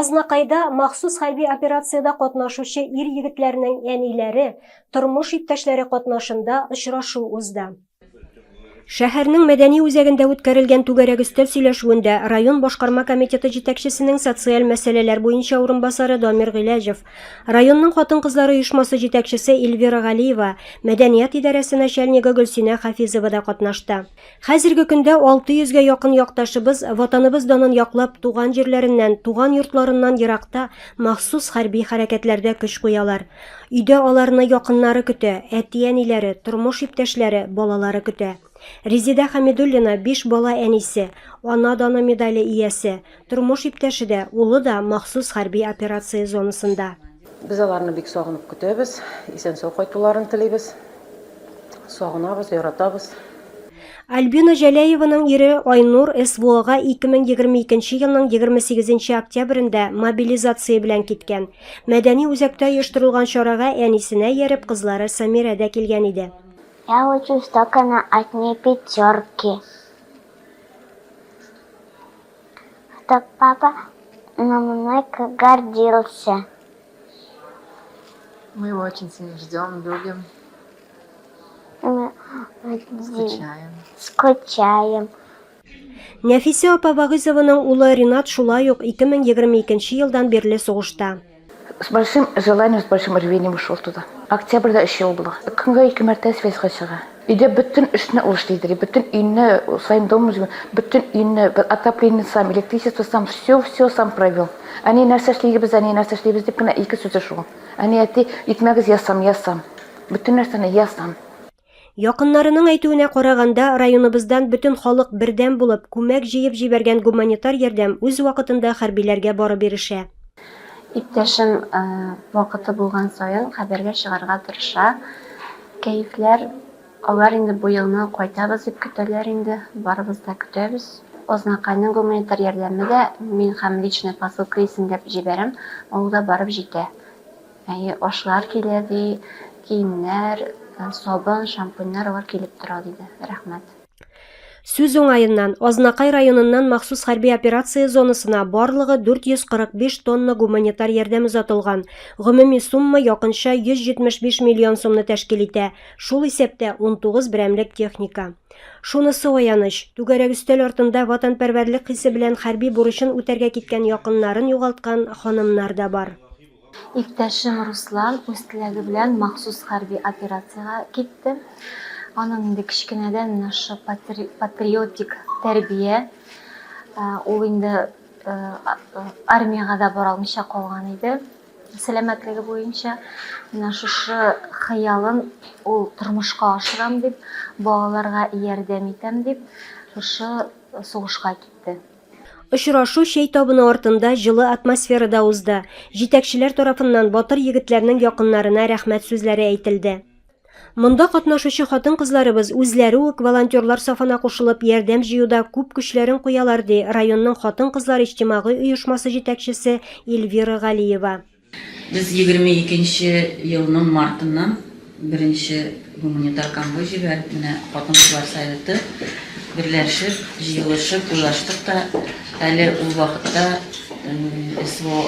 Азнакайда махсус хәрби операциядә катнашучы ир-егетләрнең әниләре, тормыш иптәшләре катнашында очрашу узды. Шәһәрнең мәдәни үзәгендә үткәрелгән түгәрәк өстәл сөйләшүендә район башкарма комитеты җитәкчесенең социаль мәсьәләләр буенча урынбасары Дамир Гыйләҗев, районның хатын-кызлары оешмасы җитәкчесе Эльвира Галиева, мәдәният идарәсе начальнигы Гөлсинә Хафизова да катнашты. Хәзерге көндә 600-гә якын якташыбыз ватаныбыз данын яклап туган җирләреннән, туган йортларыннан еракта махсус хәрби хәрәкәтләрдә көч куялар. Өйдә аларны якыннары көтә, әти-әниләре, тормыш иптәшләре, балалары көтә. Резида Хамидуллина 5 бала әнисе, ана даны медале иясе, тормыш иптәше дә, улы да махсус хәрби операция зонасында. Без аларны бик сагынып көтәбез, исән-сау кайтуларын телибез. Сагынабыз, яратабыз. Альбина Жәләеваның ире Айнур СВОга 2022 елның 28 октябрендә мобилизация белән киткән. Мәдәни үзәктә оештырылган чарага әнисенә ярып кызлары Самира да килгән иде. Я учусь только на одни пятерки. Так папа мной гордился. Мы его очень сильно ждем, любим, Скучаем. Нәфисә апа Вагызованың улы Ринат шулай ук 2022 елдан бирле сугышта. С большим желанием, с большим рвением ушел туда. Октябрьдә 3 ел була. Көнгә 2 мәртә связьга чыга. Өйдә бөтен эшне ул эшләйдер, бөтен өйне, своим домом, бөтен өйне, отопление сам, электричество сам, все сам провел. Они нәрсә эшлибез дип кенә 2 сүз шул. Они әти итмәгез ясам. Бөтен нәрсәне ясам. Якыннарының әйтүенә караганда, районыбыздан бөтен халык бердәм булып, күмәк җыеп җибәргән гуманитар ярдәм үз вакытында хәрбиләргә барып ирешә. Иптәшем вакыты булган саен хәбәргә чыгарга тырыша. Кәефләр, алар инде бу елны кайтабыз дип көтәләр инде, барыбыз да көтәбез. Азнакайның гуманитар ярдәме дә мин һәм личный посылка исемләп җибәрәм, ул да барып җитә. Ашлар килә ди, киемнәр, сабын, шампуньнар алар килеп тора диде. Рәхмәт. Сүз уңайыннан Азнакай районыннан махсус хәрби операция зонасына барлыгы 445 тонна гуманитар ярдәм узатылган. Гомуми сумма якынча 175 миллион сумны тәшкил итә. Шул исәптә 19 берәмлек техника. Шунысы аяныч, түгәрәк өстәл артында ватанпәрвәрлек хисе белән хәрби бурычын үтәргә киткән якыннарын югалткан ханымнар да бар. Иптәшем Руслан үз теләге белән махсус хәрби операциягә китте. Аның инде кичкенәдән нашы патриотик тәрбия, ул инде армияга да бара алмыйча калган иде. Сәламәтлеге буенча, менә шушы хыялын ул тормышка ашырам дип, балаларга ярдәм итәм дип, шушы сугышка китте. Очрашу чәй табыны артында җылы атмосферада узды. Җитәкчеләр тарафыннан батыр егетләрнең якыннарына рәхмәт сүзләре әйтелде. Монда катнашучы хатын-кызларыбыз үзләре үк волонтерлар сафына кушылып ярдәм җыюда күп көчләрен куялар ди районның хатын-кызлар иҗтимагый оешмасы җитәкчесе Эльвира Галиева. Без 22 елның мартыннан беренче гуманитар конвой җибәреп, менә хатын-кызлар советы берләшеп, җыелышып, уйлаштык та, әле ул вакытта СВО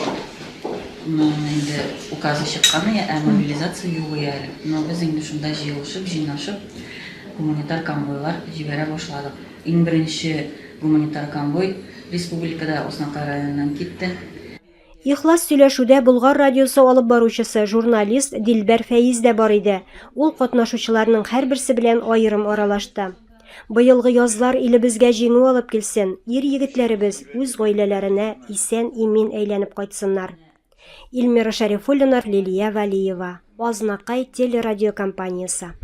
инде указы чыккан, мобилизация югы әле. Но без инде шунда җыелышып, җыйнашып, гуманитар конвойлар җибәрә башладык. Иң беренче гуманитар конвой республикада Азнакай районыннан китте. Ихлас сөйләшүдә Болгар радиосы алып баручысы журналист Дилбәр Фәиз дә бар иде. Ул катнашучыларның һәрберсе белән аерым аралашты. Быелгы язлар илебезгә җиңү алып килсен, ир-егетләребез үз гаиләләренә исән-имин әйләнеп кайтсыннар. Илмира Шәрифуллина, Лилия Валиева, Азнакай телерадиокомпаниясе.